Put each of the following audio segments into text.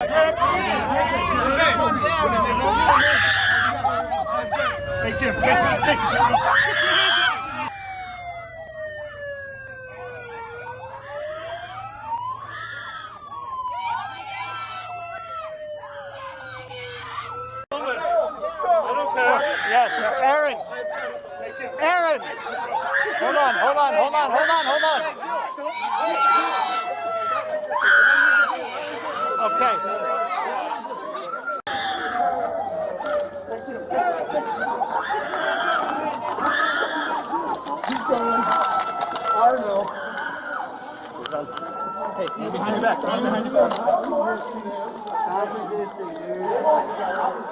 Yes, Aaron. Aaron. Hold on. Okay. Arno. Hey, behind your back. Behind your back. Stop resisting, dude.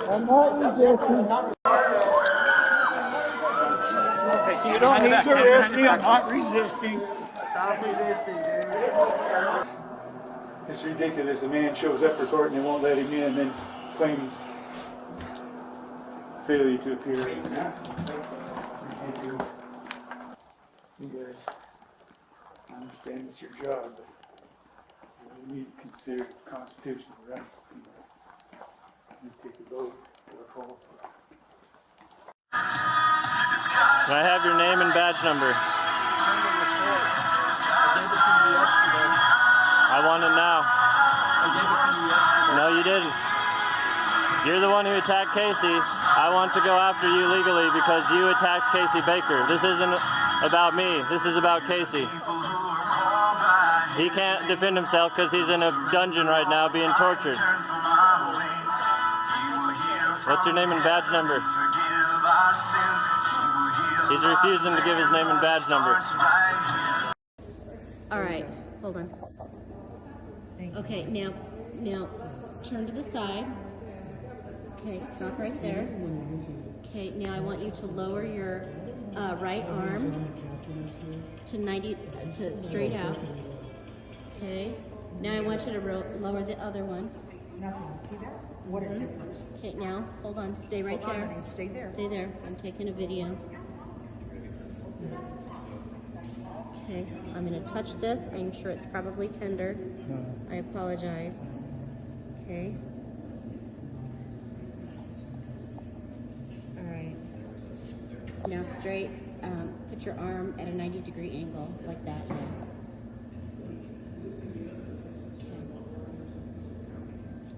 I'm not resisting. Hey, you don't need to arrest me. I'm not resisting. Stop resisting, dude. It's ridiculous. A man shows up for court and they won't let him in and then claims failure to appear. You guys, I understand it's your job, but you need to consider constitutional rights. You take a vote or a call. Can I have your name and badge number? I want it now. No, you didn't. You're the one who attacked Casey. I want to go after you legally because you attacked Casey Baker. This isn't about me. This is about Casey. He can't defend himself because he's in a dungeon right now being tortured. What's your name and badge number? He's refusing to give his name and badge number. All right, hold on. Okay, now turn to the side. Okay, stop right there. Okay, now I want you to lower your right arm to 90 to straight out. Okay. Now I want you to lower the other one. Nothing. See that? What a difference. Okay, now hold on. Stay right there. Stay there. Stay there. I'm taking a video. Okay, I'm going to touch this. I'm sure it's probably tender. I apologize. Okay. All right. Now straight, put your arm at a 90-degree angle, like that. Okay.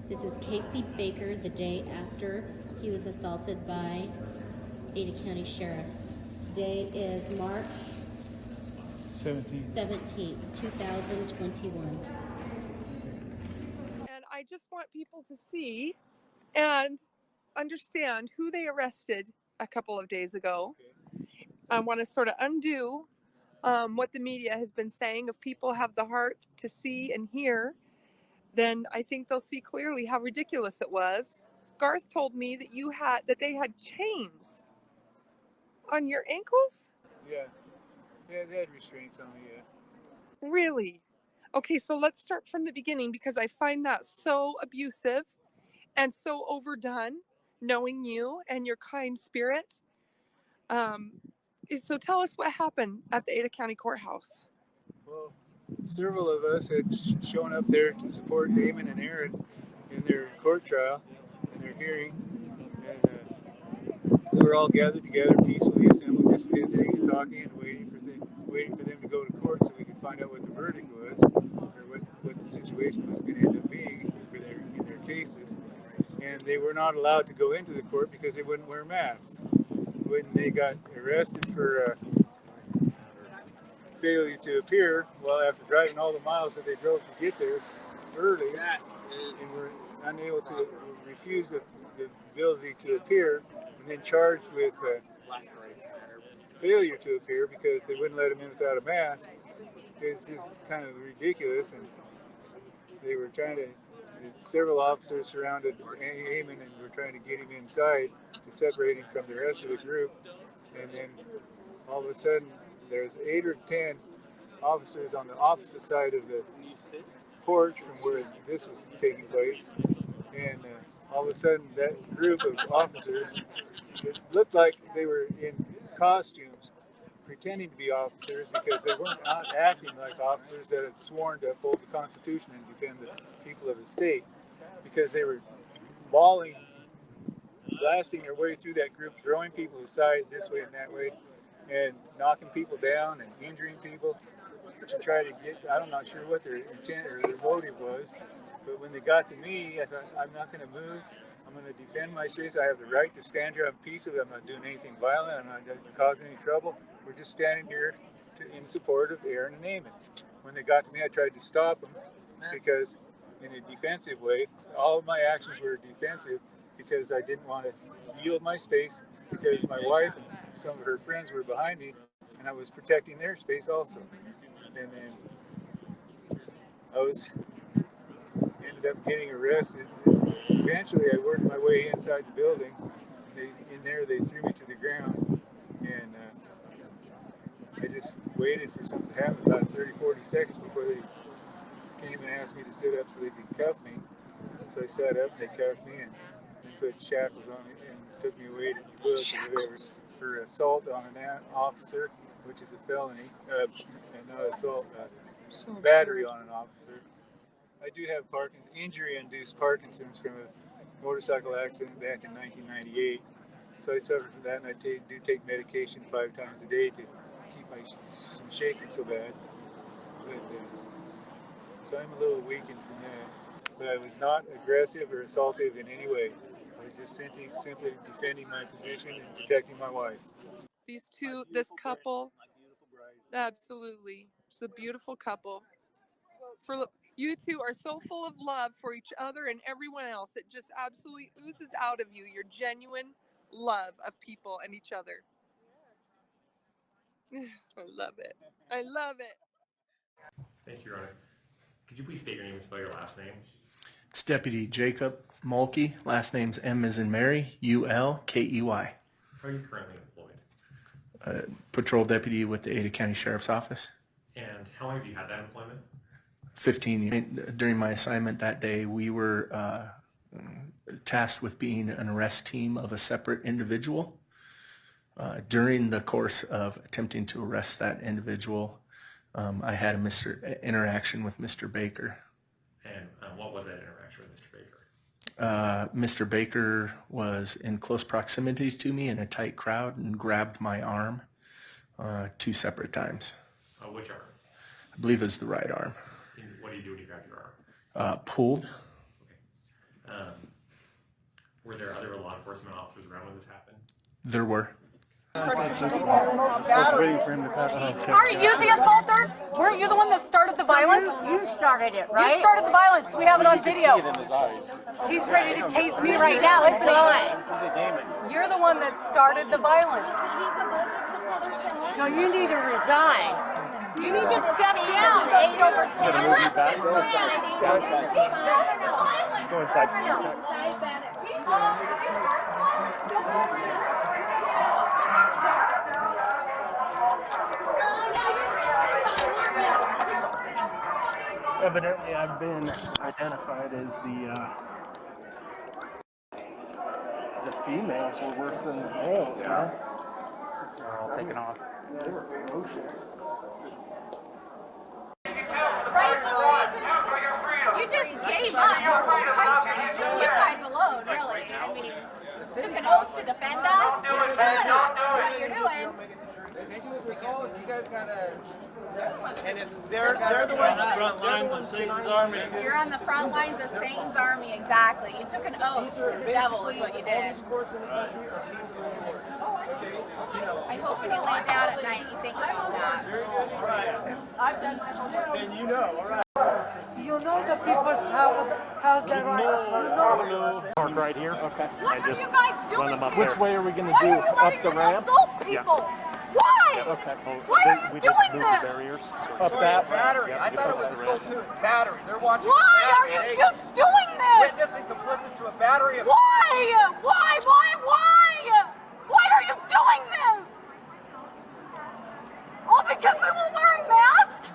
This is Casey Baker the day after he was assaulted by Ada County Sheriffs. Today is March 17th, 2021. And I just want people to see and understand who they arrested a couple of days ago. I want to sort of undo what the media has been saying. If people have the heart to see and hear, then I think they'll see clearly how ridiculous it was. Garth told me that they had chains on your ankles? Yeah, they had restraints on me, yeah. Really? Okay, so let's start from the beginning because I find that so abusive and so overdone, knowing you and your kind spirit. So tell us what happened at the Ada County Courthouse. Well, several of us had shown up there to support Damon and Aaron in their court trial, in their hearing, and we were all gathered together, peacefully assembled, just visiting and talking and waiting for them to go to court so we could find out what the verdict was, or what the situation was going to end up being in their cases. And they were not allowed to go into the court because they wouldn't wear masks. When they got arrested for failure to appear, well, after driving all the miles that they drove to get there early, and were unable to refuse the ability to appear, and then charged with failure to appear because they wouldn't let him in without a mask. It's just kind of ridiculous, and they were trying to. Several officers surrounded Eamon and were trying to get him inside to separate him from the rest of the group. And then all of a sudden, there's 8 or 10 officers on the opposite side of the porch from where this was taking place. And all of a sudden, that group of officers, it looked like they were in costumes, pretending to be officers because they weren't acting like officers that had sworn to uphold the Constitution and defend the people of the state. because they were blasting their way through that group, throwing people aside this way and that way, and knocking people down and injuring people to try to get, I'm not sure what their intent or their motive was, but when they got to me, I thought, I'm not going to move. I'm going to defend my space. I have the right to stand here. I'm peaceful. I'm not doing anything violent. I'm not causing any trouble. We're just standing here in support of Aaron and Eamon. When they got to me, I tried to stop them because in a defensive way, all of my actions were defensive because I didn't want to yield my space because my wife and some of her friends were behind me and I was protecting their space also. And then I ended up getting arrested. Eventually I worked my way inside the building. In there they threw me to the ground and I just waited for something to happen about 30-40 seconds before they came and asked me to sit up so they could cuff me. So I sat up and they cuffed me and put shackles on me and took me away to the bush or whatever for assault on an officer, which is a felony, and not assault, battery on an officer. I do have injury-induced Parkinson's from a motorcycle accident back in 1998. So I suffer from that, and I do take medication 5 times a day to keep my from shaking so bad. But, so I'm a little weakened from that. But I was not aggressive or assaultive in any way. I was just simply defending my position and protecting my wife. This couple, absolutely, it's a beautiful couple. You two are so full of love for each other and everyone else. It just absolutely oozes out of you, your genuine love of people and each other. I love it. I love it. Thank you, Your Honor. Could you please state your name and spell your last name? It's Deputy Jacob Mulkey. Last name's M as in Mary, U-L-K-E-Y. How are you currently employed? Patrol deputy with the Ada County Sheriff's Office. And how long have you had that employment? 15 years. During my assignment that day, we were tasked with being an arrest team of a separate individual. During the course of attempting to arrest that individual, I had a interaction with Mr. Baker. And what was that interaction with Mr. Baker? Mr. Baker was in close proximity to me in a tight crowd and grabbed my arm 2 separate times. Which arm? I believe it was the right arm. And what do you do when you grab your arm? Pulled. Okay. Were there other law enforcement officers around when this happened? There were. Aren't you the assaulter? Weren't you the one that started the violence? You started it, right? You started the violence. We have it on video. See it in his eyes. He's ready to tase me right now, isn't he? He's a demon. You're the one that started the violence. So you need to resign. You need to step down. Arrest this man. He started the violence. Go inside. Evidently, I've been identified as the females were worse than the males, man. They're all taken off. They were ferocious. You just gave up your whole country. Just you guys alone, really. I mean, took an oath to defend us. You're killing us. What you're doing. You guys gotta. And it's they're the ones on the front lines of Satan's army. You're on the front lines of Satan's army, exactly. You took an oath to the devil, is what you did. I hope when you lay down at night, you think about that. I've done my homework. And you know, all right. You know the people's how's that right? Park right here. Okay. What are you guys doing? Which way are we going to Why do? are you Up the ramp? Assault people? Why? Okay. Why are you doing this? Barriers. Up that battery. I thought it was assault to a battery. They're watching. Why are you just doing this? Witnessing complicit to a battery. Why? Why are you doing this? All because we were wearing masks?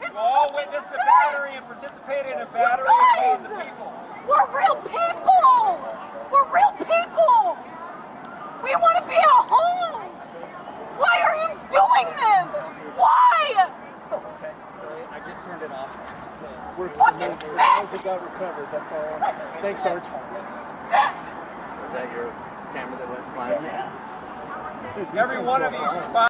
You all witnessed the battery and participated in a battery Guys, of people. we're real people. We're real people. We want to be at home. Why are you doing this? Why? Okay, sorry, I just turned it off. Fucking sick. got recovered. That's all. Thanks, Sarge. Sick. Was that your camera that went flying? Yeah. Every one of you should